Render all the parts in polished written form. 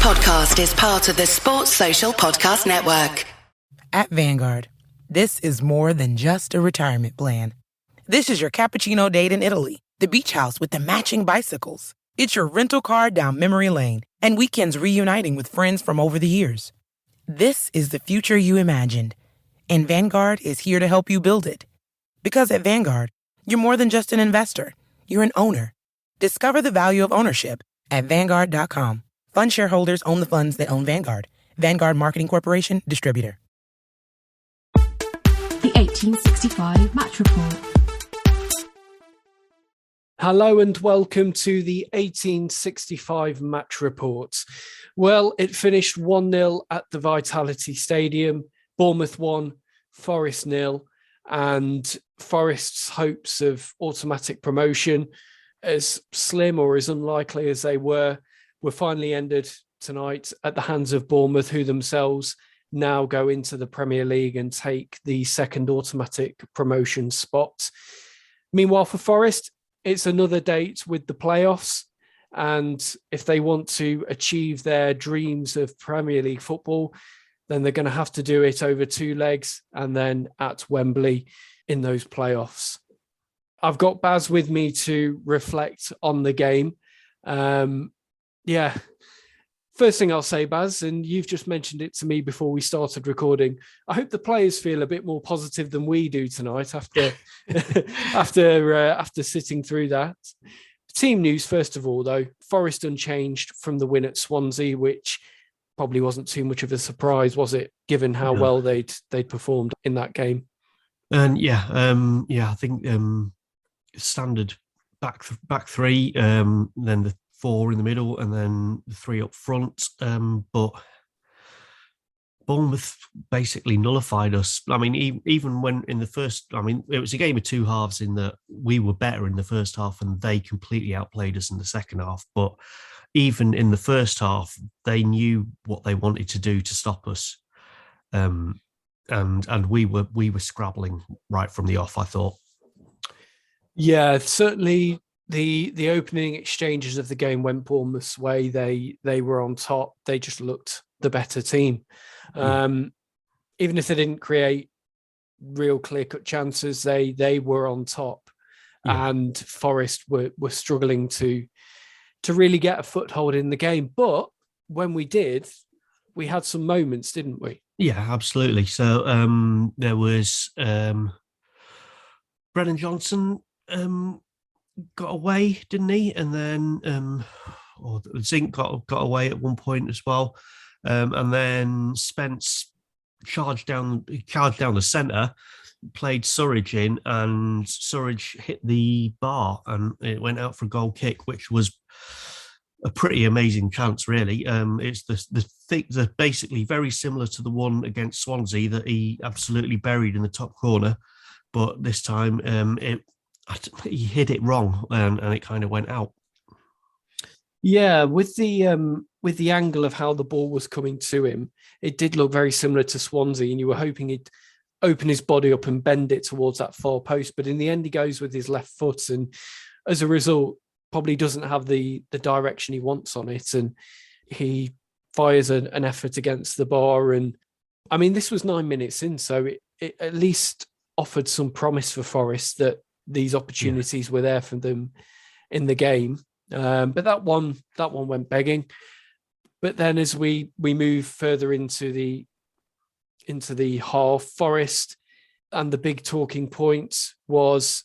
podcast is part of the Sports Social Podcast Network. At Vanguard, this is more than just a retirement plan. This is your cappuccino date in Italy, the beach house with the matching bicycles. It's your rental car down memory lane, and weekends reuniting with friends from over the years. This is the future you imagined, and Vanguard is here to help you build it. Because at Vanguard, you're more than just an investor, you're an owner. Discover the value of ownership at Vanguard.com. Fund shareholders own the funds that own Vanguard. Vanguard Marketing Corporation, distributor. The 1865 Match Report. Hello and welcome to the 1865 Match Report. Well, it finished 1-0 at the Vitality Stadium. Bournemouth 1, Forest 0, and Forest's hopes of automatic promotion, as slim or as unlikely as they were finally ended tonight at the hands of Bournemouth, who themselves now go into the Premier League and take the second automatic promotion spot. Meanwhile, for Forest, it's another date with the playoffs. And if they want to achieve their dreams of Premier League football, then they're going to have to do it over two legs and then at Wembley in those playoffs. I've got Baz with me to reflect on the game. First thing I'll say, Baz, and you've just mentioned it to me before we started recording, I hope the players feel a bit more positive than we do tonight after after sitting through that. Team news, first of all, though. Forest unchanged from the win at Swansea, which probably wasn't too much of a surprise, was it, given how well they'd performed in that game? And I think standard back three, then the four in the middle, and then the three up front. But Bournemouth basically nullified us. I mean, even when in the first, it was a game of two halves in that we were better in the first half and they completely outplayed us in the second half. But even in the first half, they knew what they wanted to do to stop us. And we were scrabbling right from the off, I thought. Yeah, certainly the opening exchanges of the game went Bournemouth's way. They were on top. They just looked the better team. Even if they didn't create real clear-cut chances, they were on top. Yeah. And Forest were struggling to really get a foothold in the game. But when we did, we had some moments, didn't we? Yeah, absolutely. So there was Brennan Johnson got away, didn't he? And then Zink got away at one point as well. And then Spence charged down the centre, played Surridge in, and Surridge hit the bar and it went out for a goal kick, which was a pretty amazing chance, really. It's the basically very similar to the one against Swansea that he absolutely buried in the top corner, but this time he hit it wrong and it kind of went out. Yeah, with the angle of how the ball was coming to him, it did look very similar to Swansea, and you were hoping he'd open his body up and bend it towards that far post. But in the end, he goes with his left foot, and as a result, probably doesn't have the direction he wants on it, and he fires an effort against the bar. And I mean, this was 9 minutes in, so it at least offered some promise for Forest that these opportunities were there for them in the game. But that one went begging. But then as we move further into the half, Forest, and the big talking point was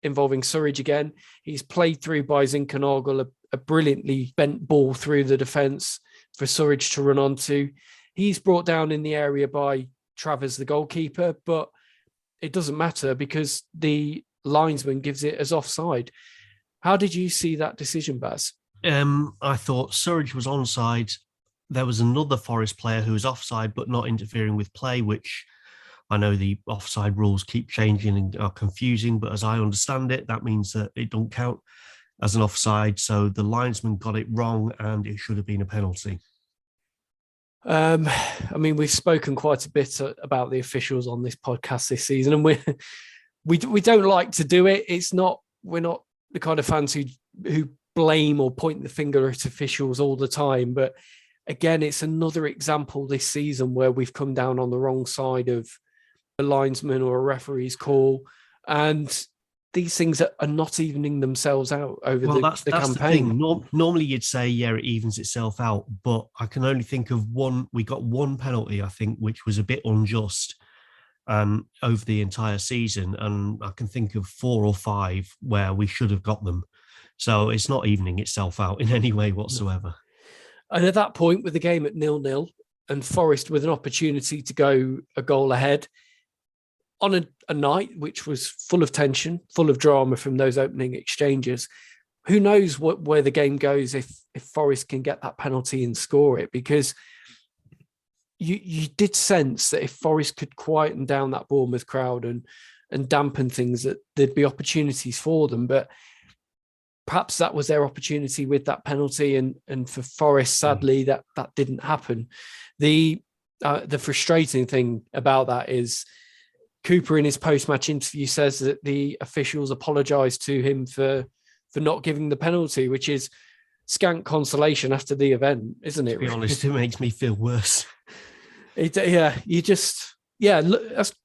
involving Surridge again. He's played through by Zinkernagel, a brilliantly bent ball through the defence for Surridge to run onto. He's brought down in the area by Travers, the goalkeeper, but it doesn't matter because the linesman gives it as offside. How did you see that decision, Baz? I thought Surridge was onside. There was another Forest player who was offside but not interfering with play, which I know the offside rules keep changing and are confusing, but as I understand it, that means that it don't count as an offside. So the linesman got it wrong and it should have been a penalty. We've spoken quite a bit about the officials on this podcast this season, and we don't like to do it. We're not the kind of fans who blame or point the finger at officials all the time, but again, it's another example this season where we've come down on the wrong side of a linesman or a referee's call, and these things are not evening themselves out over that's the the campaign. thing. Normally you'd say, yeah, it evens itself out, but I can only think of one. We got one penalty, I think, which was a bit unjust over the entire season, and I can think of 4 or 5 where we should have got them. So it's not evening itself out in any way whatsoever. And at that point, with the game at 0-0 and Forest with an opportunity to go a goal ahead on a night which was full of tension, full of drama from those opening exchanges, who knows where the game goes if Forest can get that penalty and score it? Because you did sense that if Forest could quieten down that Bournemouth crowd and dampen things, that there'd be opportunities for them. But perhaps that was their opportunity with that penalty, and for Forest, sadly, that didn't happen. The frustrating thing about that is Cooper, in his post-match interview, says that the officials apologised to him for not giving the penalty, which is scant consolation after the event, isn't it? To be honest, it makes me feel worse. Look,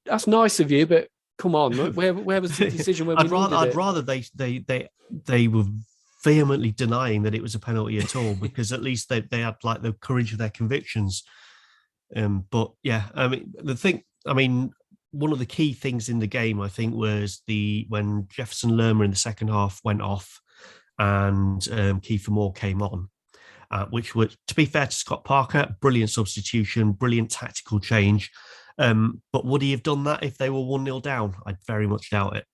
that's nice of you, but come on, where was the decision when I'd rather they were vehemently denying that it was a penalty at all, because at least they had like the courage of their convictions. But yeah, one of the key things in the game, I think, was when Jefferson Lerma in the second half went off and Kieffer Moore came on, which was, to be fair to Scott Parker, brilliant substitution, brilliant tactical change. But would he have done that if they were 1-0 down? I very much doubt it.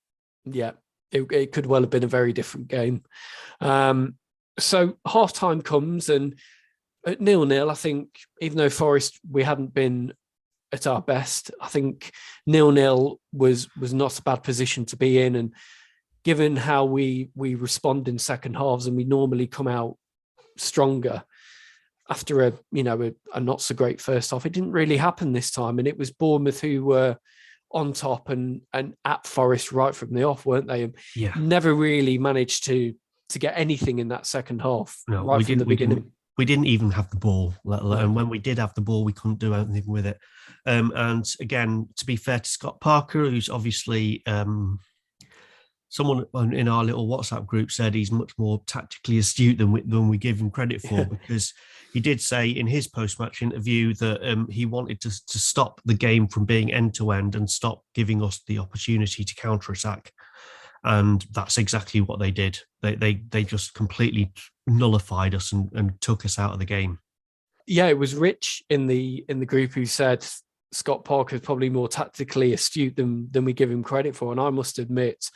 Yeah, it could well have been a very different game. So half-time comes, and at 0-0, I think, even though Forest, we hadn't been at our best, I think 0-0 was not a bad position to be in. And given how we respond in second halves, and we normally come out stronger after a not so great first half, it didn't really happen this time. And it was Bournemouth who were on top and at Forest right from the off, weren't they? Yeah. Never really managed to get anything in that second half. No, right from the beginning. We didn't even have the ball, and when we did have the ball, we couldn't do anything with it. And again, to be fair to Scott Parker, who's obviously someone in our little WhatsApp group said he's much more tactically astute than we give him credit for, because he did say in his post-match interview that he wanted to stop the game from being end-to-end and stop giving us the opportunity to counter-attack. And that's exactly what they did. They just completely nullified us and took us out of the game. Yeah, it was Rich in the group who said Scott Parker is probably more tactically astute than we give him credit for. And I must admit,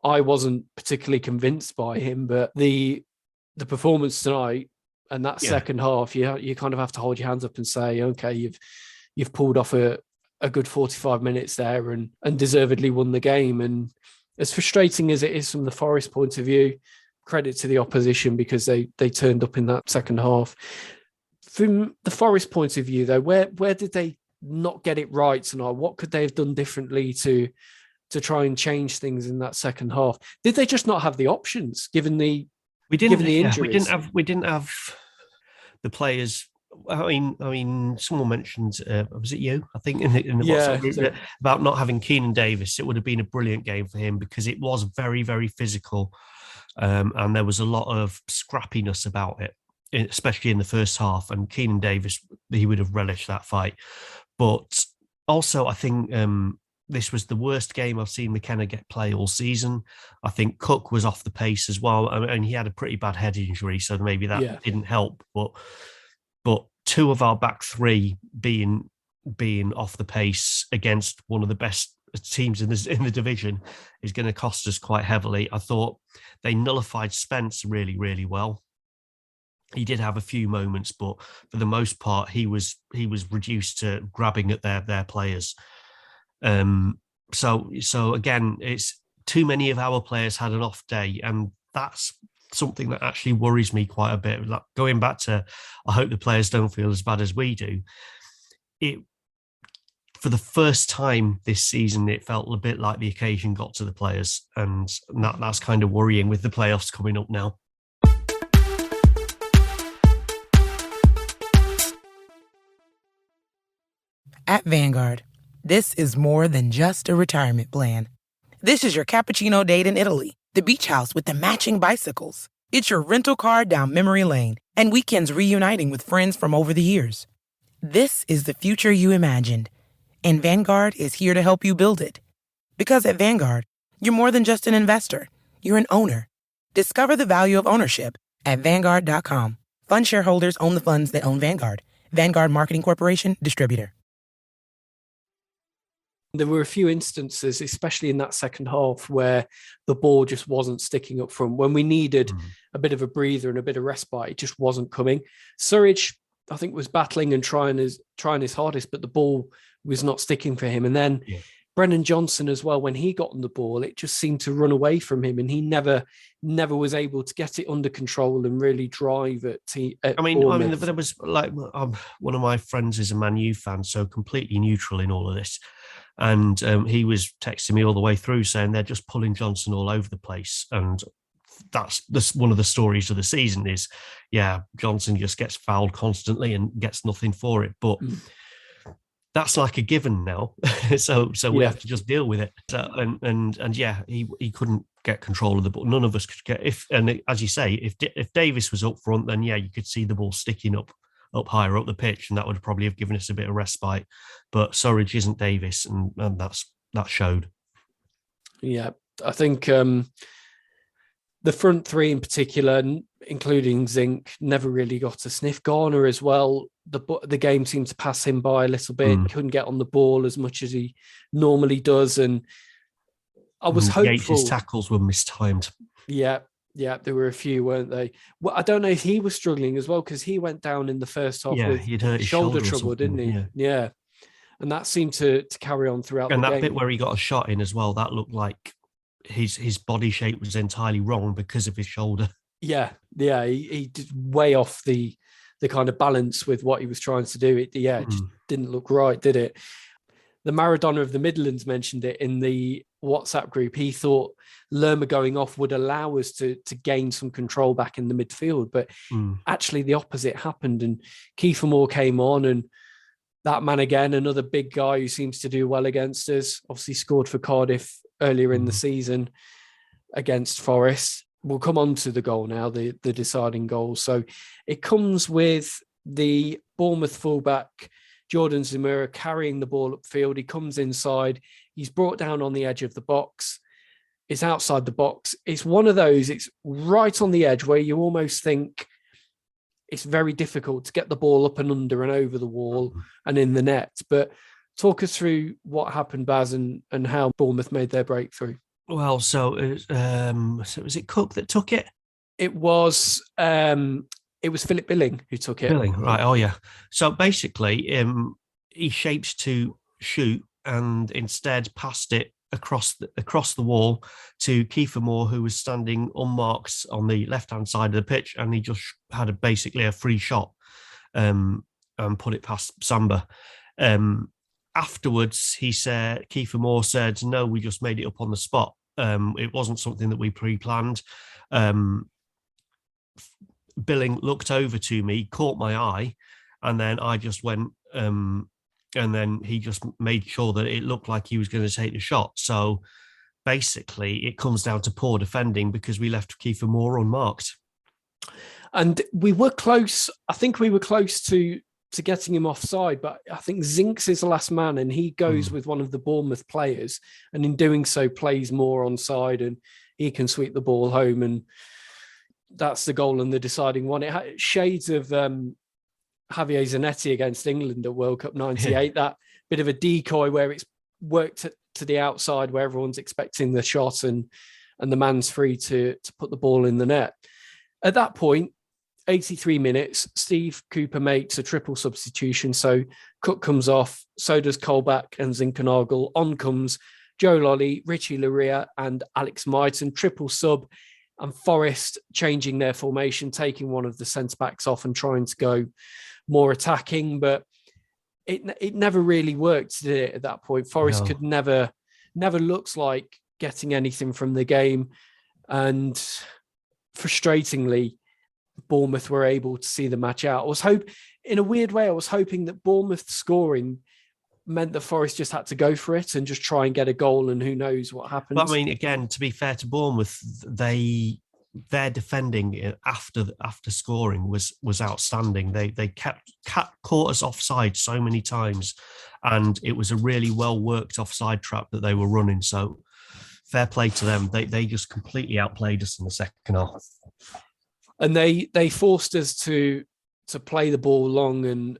I wasn't particularly convinced by him, but the performance tonight and that second half, you kind of have to hold your hands up and say, okay, you've pulled off a good 45 minutes there and deservedly won the game. And as frustrating as it is from the Forest point of view, credit to the opposition because they turned up in that second half. From the Forest point of view, though, where did they not get it right tonight? What could they have done differently to try and change things in that second half? Did they just not have the options given the injuries? We didn't have the players. I mean, someone mentioned, was it you? I think in the WhatsApp group about not having Keenan Davis. It would have been a brilliant game for him because it was very, very physical, and there was a lot of scrappiness about it, especially in the first half. And Keenan Davis, he would have relished that fight. But also, I think this was the worst game I've seen McKenna get play all season. I think Cook was off the pace as well, and he had a pretty bad head injury, so maybe that didn't help. But two of our back three being off the pace against one of the best teams in the division is going to cost us quite heavily. I thought they nullified Spence really, really well. He did have a few moments, but for the most part, he was reduced to grabbing at their players. So again, it's too many of our players had an off day, and that's something that actually worries me quite a bit. Like going back to, I hope the players don't feel as bad as we do. For the first time this season, it felt a bit like the occasion got to the players, and that's kind of worrying with the playoffs coming up now. At Vanguard, this is more than just a retirement plan. This is your cappuccino date in Italy, the beach house with the matching bicycles. It's your rental car down memory lane, and weekends reuniting with friends from over the years. This is the future you imagined, and Vanguard is here to help you build it. Because at Vanguard, you're more than just an investor, you're an owner. Discover the value of ownership at Vanguard.com. Fund shareholders own the funds that own Vanguard. Vanguard Marketing Corporation, distributor. There were a few instances, especially in that second half, where the ball just wasn't sticking up front. When we needed a bit of a breather and a bit of respite, it just wasn't coming. Surridge, I think, was battling and trying his hardest, but the ball was not sticking for him. And then Brennan Johnson as well, when he got on the ball, it just seemed to run away from him, and he never was able to get it under control and really drive it. I mean, there was like one of my friends is a Man U fan, so completely neutral in all of this. And he was texting me all the way through saying they're just pulling Johnson all over the place. And that's one of the stories of the season is, Johnson just gets fouled constantly and gets nothing for it. But that's like a given now. so we have to just deal with it. He couldn't get control of the ball. None of us could as you say, if Davis was up front, then you could see the ball sticking up higher up the pitch, and that would probably have given us a bit of respite. But Surridge isn't Davis, and that showed. Yeah, I think the front three in particular, including Zink, never really got a sniff. Garner as well, the game seemed to pass him by a little bit. Couldn't get on the ball as much as he normally does, and I was hopeful. Yates' tackles were mistimed. Yeah, there were a few, weren't they? Well, I don't know if he was struggling as well, because he went down in the first half with he'd hurt his shoulder trouble, didn't he? Yeah. And that seemed to carry on throughout the game. And that bit where he got a shot in as well, that looked like his body shape was entirely wrong because of his shoulder. Yeah, he did way off the kind of balance with what he was trying to do. It just didn't look right, did it? The Maradona of the Midlands mentioned it in the WhatsApp group. He thought Lerma going off would allow us to gain some control back in the midfield, but actually the opposite happened, and Kieffer Moore came on, and that man again, another big guy who seems to do well against us, obviously scored for Cardiff earlier in the season against Forest. We'll come on to the goal now, the deciding goal. So it comes with the Bournemouth fullback, Jordan Zamora, carrying the ball upfield. He comes inside. He's brought down on the edge of the box. It's outside the box. It's one of those, it's right on the edge where you almost think it's very difficult to get the ball up and under and over the wall and in the net. But talk us through what happened, Baz, and how Bournemouth made their breakthrough. Well, so was it Cook that took it? It was Philip Billing who took it. Billing, right? Oh yeah. So basically, he shaped to shoot and instead passed it across the wall to Kieffer Moore, who was standing unmarked on the left-hand side of the pitch, and he just had basically a free shot and put it past Samba. Afterwards, Kieffer Moore said, "No, we just made it up on the spot. It wasn't something that we pre-planned." Billing looked over to me, caught my eye, and then I just went, and then he just made sure that it looked like he was going to take the shot. So basically, it comes down to poor defending because we left Kieffer Moore unmarked. And we were close. I think we were close to getting him offside, but I think Zinks is the last man, and he goes with one of the Bournemouth players, and in doing so plays Moore onside, and he can sweep the ball home, and that's the goal and the deciding one. It had shades of Javier Zanetti against England at World Cup 98, that bit of a decoy where it's worked to the outside where everyone's expecting the shot and the man's free to put the ball in the net. At that point, 83 minutes, Steve Cooper makes a triple substitution. So Cook comes off, so does Colback and Zinkernagel. On comes Joe Lolly, Richie Laria and Alex Myton, triple sub, and Forest changing their formation, taking one of the centre-backs off and trying to go more attacking. But it never really worked, did it, at that point? Forest could never looks like getting anything from the game. And frustratingly, Bournemouth were able to see the match out. In a weird way, I was hoping that Bournemouth scoring meant that Forest just had to go for it and just try and get a goal, and who knows what happens. But I mean, again, to be fair to Bournemouth, their defending after scoring was outstanding. They caught us offside so many times, and it was a really well worked offside trap that they were running. So fair play to them. They just completely outplayed us in the second half, and they forced us to play the ball long and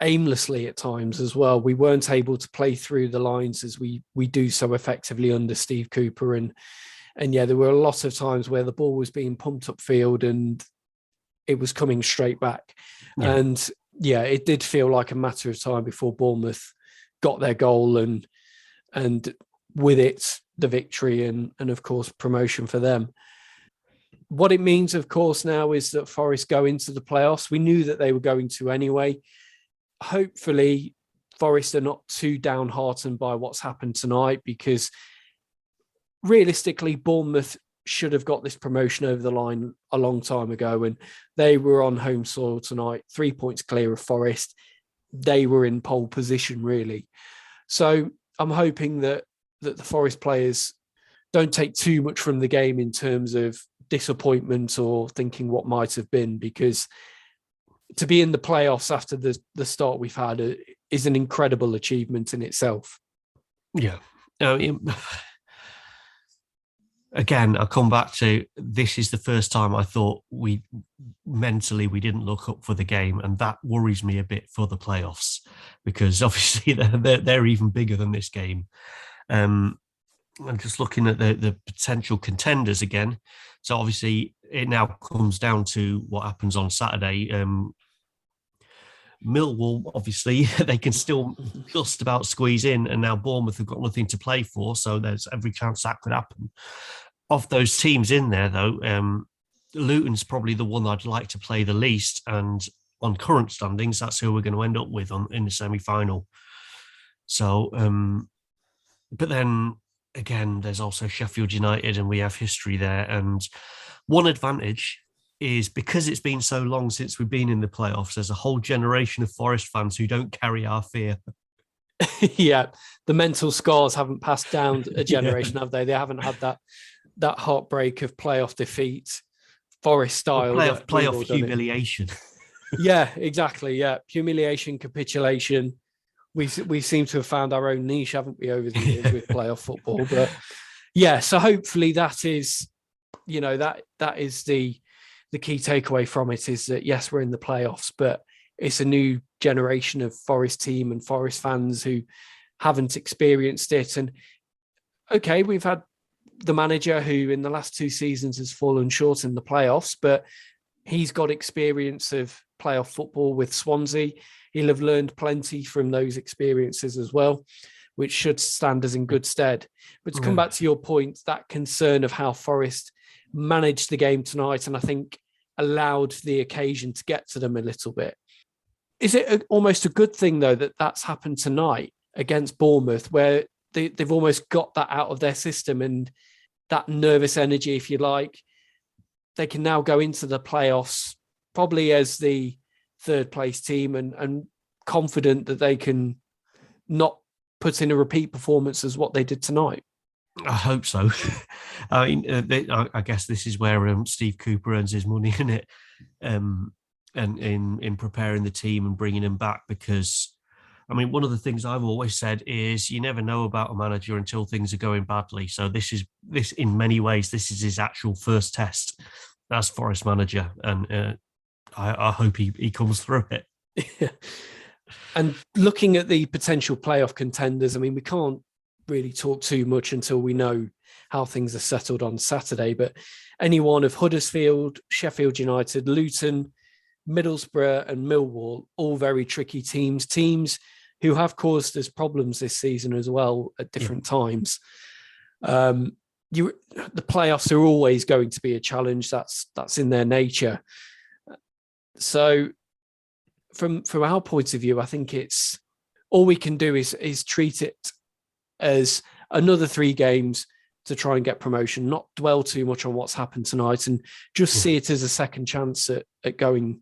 aimlessly at times as well. We weren't able to play through the lines as we do so effectively under Steve Cooper, and there were a lot of times where the ball was being pumped upfield and it was coming straight back. And it did feel like a matter of time before Bournemouth got their goal and with it the victory and of course promotion for them. What it means, of course, now is that Forest go into the playoffs. We knew that they were going to anyway. Hopefully, Forest are not too downhearted by what's happened tonight, because realistically, Bournemouth should have got this promotion over the line a long time ago, and they were on home soil tonight, 3 points clear of Forest. They were in pole position, really. So I'm hoping that the Forest players don't take too much from the game in terms of disappointment or thinking what might have been, because to be in the playoffs after the start we've had is an incredible achievement in itself. Yeah. Again, I come back to, this is the first time I thought we didn't look up for the game, and that worries me a bit for the playoffs, because obviously they're even bigger than this game. I'm just looking at the potential contenders again. So obviously it now comes down to what happens on Saturday. Millwall, obviously, they can still just about squeeze in, and now Bournemouth have got nothing to play for, so there's every chance that could happen. Of those teams in there, though, Luton's probably the one I'd like to play the least, and on current standings, that's who we're going to end up with in the semi-final. So, but then again, there's also Sheffield United, and we have history there. And one advantage is, because it's been so long since we've been in the playoffs, there's a whole generation of Forest fans who don't carry our fear. Yeah, the mental scars haven't passed down a generation, have they? They haven't had that heartbreak of playoff defeat, Forest style. Playoff humiliation. Yeah, exactly. Yeah, humiliation, capitulation. We seem to have found our own niche, haven't we, over the years with playoff football? But yeah, so hopefully that is, that is the key takeaway from it, is that yes, we're in the playoffs, but it's a new generation of Forest team and Forest fans who haven't experienced it. And okay, we've had the manager who in the last 2 seasons has fallen short in the playoffs, but he's got experience of playoff football with Swansea. He'll have learned plenty from those experiences as well, which should stand us in good stead. But to come back to your point, that concern of how Forest managed the game tonight, and I think allowed the occasion to get to them a little bit. Is it almost a good thing, though, that that's happened tonight against Bournemouth, where they've almost got that out of their system, and that nervous energy, if you like, they can now go into the playoffs probably as the third place team and confident that they can not put in a repeat performance as what they did tonight? I hope so. I mean, I guess this is where Steve Cooper earns his money, in it, and in preparing the team and bringing them back. Because, I mean, one of the things I've always said is you never know about a manager until things are going badly. So this in many ways, this is his actual first test as Forest manager, and I hope he comes through it. Yeah. And looking at the potential playoff contenders, I mean, we can't really talk too much until we know how things are settled on Saturday, but any one of Huddersfield, Sheffield United, Luton, Middlesbrough and Millwall, all very tricky teams who have caused us problems this season as well at different times. The playoffs are always going to be a challenge. That's in their nature. So from our point of view, I think it's all we can do is treat it as another 3 games to try and get promotion, not dwell too much on what's happened tonight, and just see it as a second chance at going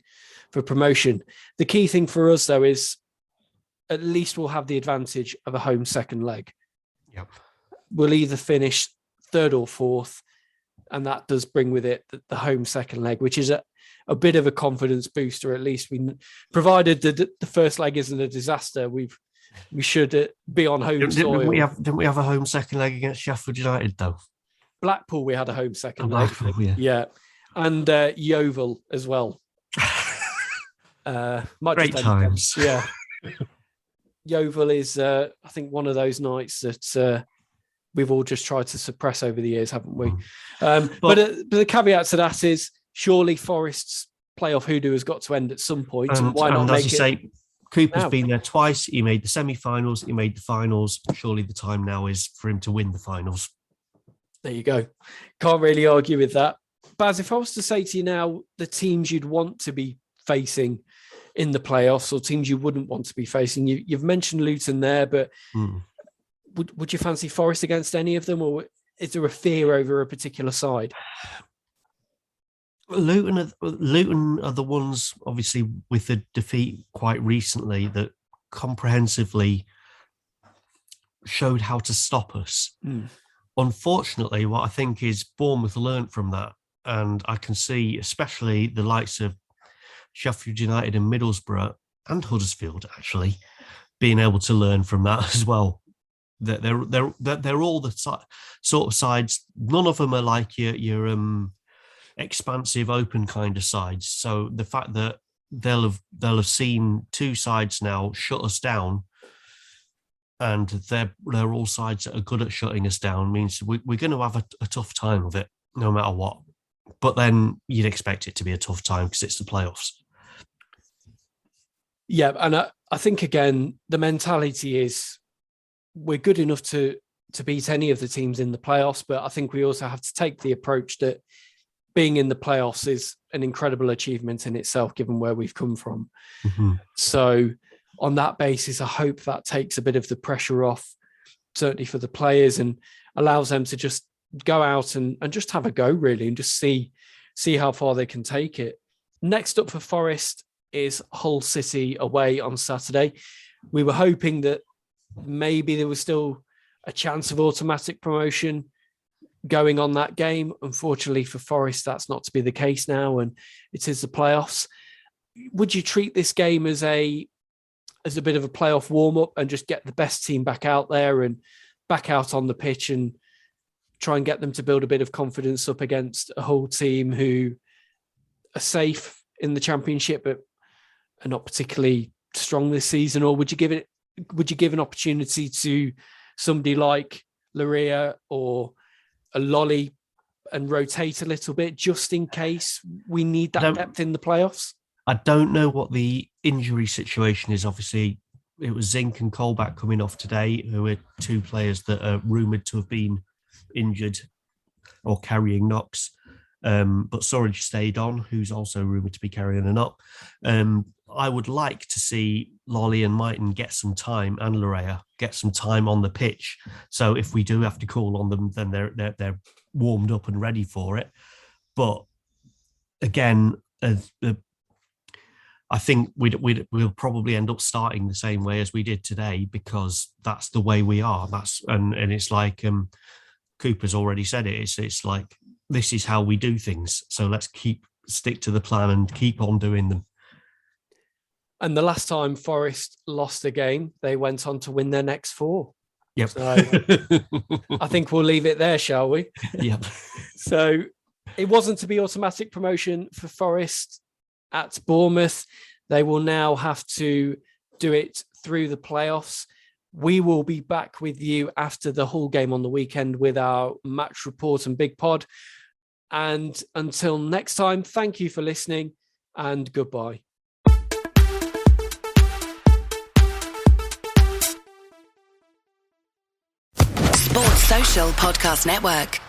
for promotion. The key thing for us, though, is at least we'll have the advantage of a home second leg. Yep. We'll either finish third or fourth, and that does bring with it the home second leg, which is a bit of a confidence booster. At least provided the first leg isn't a disaster, we should be on home soil. Didn't we have a home second leg against Sheffield United though? Blackpool, we had a home second leg. Blackpool, yeah, and Yeovil as well. Great times. Yeah. Yeovil is, I think, one of those nights that we've all just tried to suppress over the years, haven't we? But the caveat to that is surely Forest's playoff hoodoo has got to end at some point. And why not make it? As you say, Cooper's been there twice. He made the semi-finals. He made the finals. Surely the time now is for him to win the finals. There you go. Can't really argue with that. Baz, if I was to say to you now the teams you'd want to be facing in the playoffs or teams you wouldn't want to be facing, you've mentioned Luton there, but would you fancy Forest against any of them, or is there a fear over a particular side? Luton are the ones, obviously, with the defeat quite recently that comprehensively showed how to stop us. Unfortunately, what I think is Bournemouth learnt from that, and I can see especially the likes of Sheffield United and Middlesbrough and Huddersfield actually being able to learn from that as well. That they're all the sort of sides. None of them are like your expansive, open kind of sides. So the fact that they'll have seen two sides now shut us down, and they're all sides that are good at shutting us down, means we're going to have a tough time of it, no matter what. But then you'd expect it to be a tough time because it's the playoffs. Yeah, and I think, again, the mentality is we're good enough to beat any of the teams in the playoffs, but I think we also have to take the approach that being in the playoffs is an incredible achievement in itself, given where we've come from. So on that basis, I hope that takes a bit of the pressure off, certainly for the players, and allows them to just go out and just have a go, really, and just see how far they can take it. Next up for Forest is Hull City away on Saturday. We were hoping that maybe there was still a chance of automatic promotion going on that game. Unfortunately for Forest, that's not to be the case now, and it is the playoffs. Would you treat this game as a bit of a playoff warm-up and just get the best team back out there and back out on the pitch and try and get them to build a bit of confidence up against a Hull team who are safe in the Championship but are not particularly strong this season? Or would you give an opportunity to somebody like Laria or a Lolly and rotate a little bit just in case we need that depth in the playoffs? I don't know what the injury situation is. Obviously, it was Zink and Colback coming off today, who are two players that are rumoured to have been injured or carrying knocks. But Surridge stayed on, who's also rumoured to be carrying a knock. I would like to see Lolly and Mighton get some time, and Laria get some time on the pitch. So if we do have to call on them, then they're warmed up and ready for it. But again, I think we'll probably end up starting the same way as we did today, because that's the way we are. And it's like Cooper's already said it. It's like, this is how we do things. So let's stick to the plan and keep on doing them. And the last time Forest lost a game, they went on to win their next 4. Yep. So I think we'll leave it there, shall we? Yep. So it wasn't to be automatic promotion for Forest at Bournemouth. They will now have to do it through the playoffs. We will be back with you after the Hull game on the weekend with our match report and big pod. And until next time, thank you for listening and goodbye. Sports Social Podcast Network.